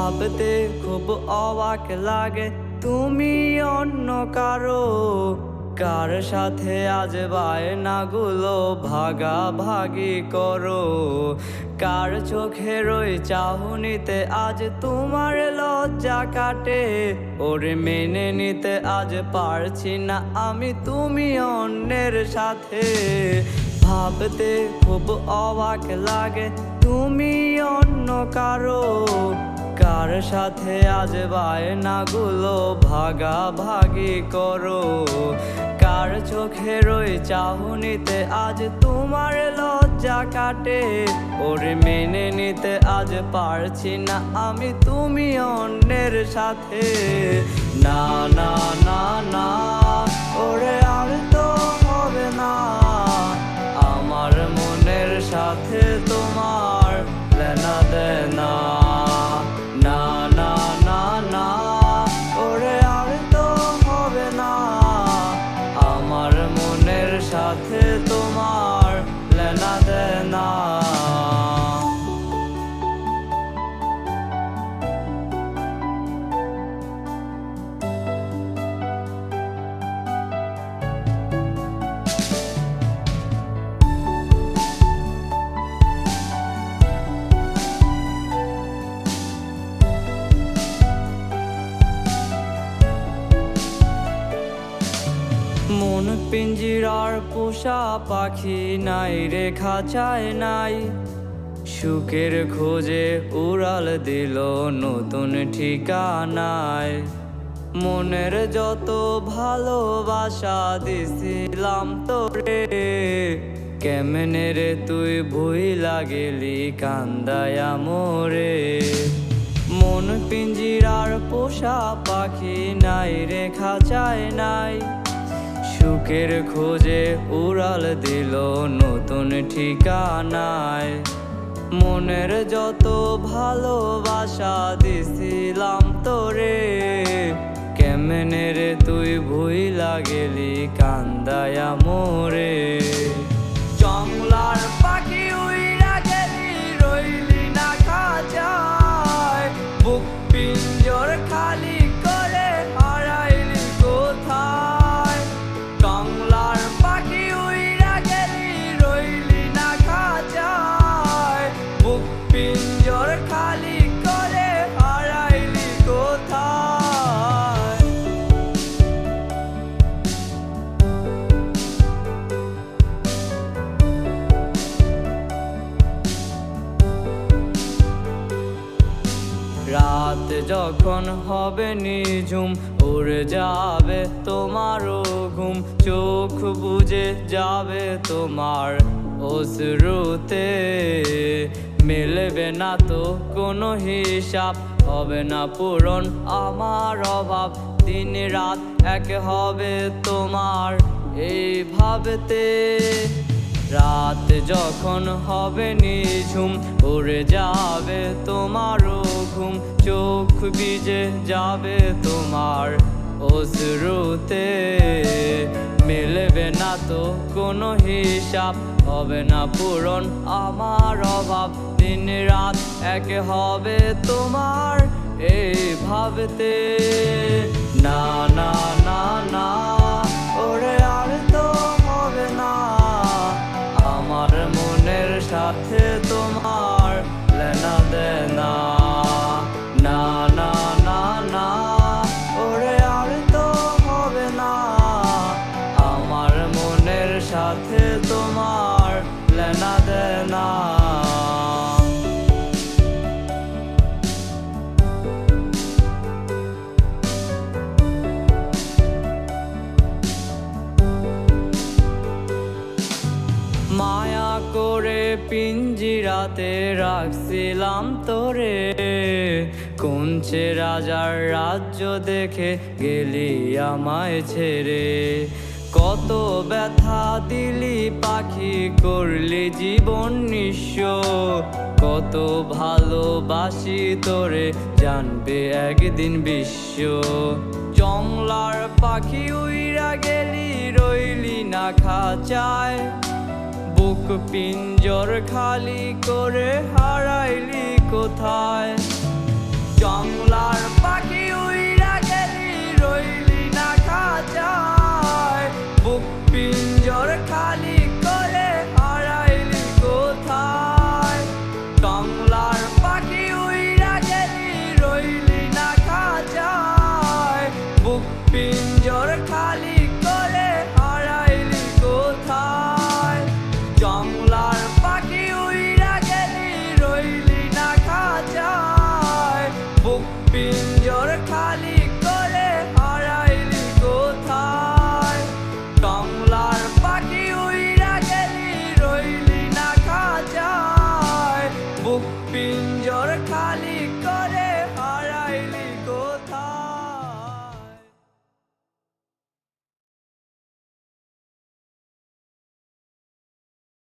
ভাবতে খুব অবাক লাগে তুমি অন্য কারো কার সাথে আজ বায়নাগুলো ভাগাভাগি করো। কার চোখের ওই চাহনিতে আজ তোমার লজ্জা কাটে। ওরে মেনে নিতে আজ পারছি না আমি তুমি অন্যের সাথে। ভাবতে খুব অবাক লাগে তুমি অন্য কারো কার সাথে আজ বায়নাগুলো ভাগাভাগি করো। কার চোখের ওই চাহনিতে আজ তোমার লজ্জা কাটে। ওরে মেনে নিতে আজ পারছি না আমি তুমি অন্যের সাথে। না না না না ওরে আর তো হবে না আমার মনের সাথে তোমার লেনা দেনা। না না না না ওরে আর তো হবে না আমার মনের সাথে তোমার লেনা দেনা। মন পিঞ্জিরার পোষা পাখি নাই রে খাঁচায় নাই। সুখের খোঁজে উড়াল দিল নতুন ঠিকানায়। মনের যত ভালোবাসা দিছিলাম তোরে কেমনে রে তুই ভুইলা গেলি কান্দায়া মোরে। মন পিঞ্জিরার পোষা পাখি নাই রে খাঁচায় নাই। সুখের খোঁজে উড়াল দিল নতুন ঠিকানায়। মনের যত ভালোবাসা দিছিলাম তোরে কেমনে রে তুই ভুইলা গেলি কান্দায়া মোরে। জংলার পাখি উইরা গেলি রইলি না খাঁচায়। বুক পিঞ্জর খালি করে হারাইলি কোথায়। জংলার পাখি উইরা গেলি রইলি না খাঁচায়। বুক পিঞ্জর খালি করে হারাইলি কোথায়। রাত যখন হবে নিঝুম উড়ে যাবে তোমারও ঘুম। চোখ বুজে যাবে তোমার অশ্রুতে। মিলবে না তো কোনো হিসাব হবে না পূরণ আমার অভাব। দিন রাত এক হবে তোমার এই ভাবতে। রাত যখন হবে নিঝুম উড়ে যাবে তোমারও ঘুম। চোখ ভিজে যাবে তোমার অশ্রুতে। মিলবে না তো কোনো হিসাব হবে না পূরণ আমার অভাব। দিন রাত এক হবে তোমার এই ভাবতে। না না না না ওরে আর তো হবে না আমার মনের সাথে তোমার লেনা দেনা। না না না না ওরে আর তো হবে না আমার মনের সাথে তোমার লেনা দেনা। মায়া করে পিঞ্জিরাতে রাখছিলাম তোরে। কোনছে রাজার রাজ্য দেখে গেলি আমায় ছেড়ে। কত ব্যথা দিলি পাখি করলি জীবন নিঃস্ব। কত ভালোবাসি তোরে জানবে একদিন বিশ্ব। জংলার পাখি উইরা গেলি রইলি না খাঁচায়। বুক পিঞ্জর খালি করে হারাইলি কোথায়। জংলার পাখি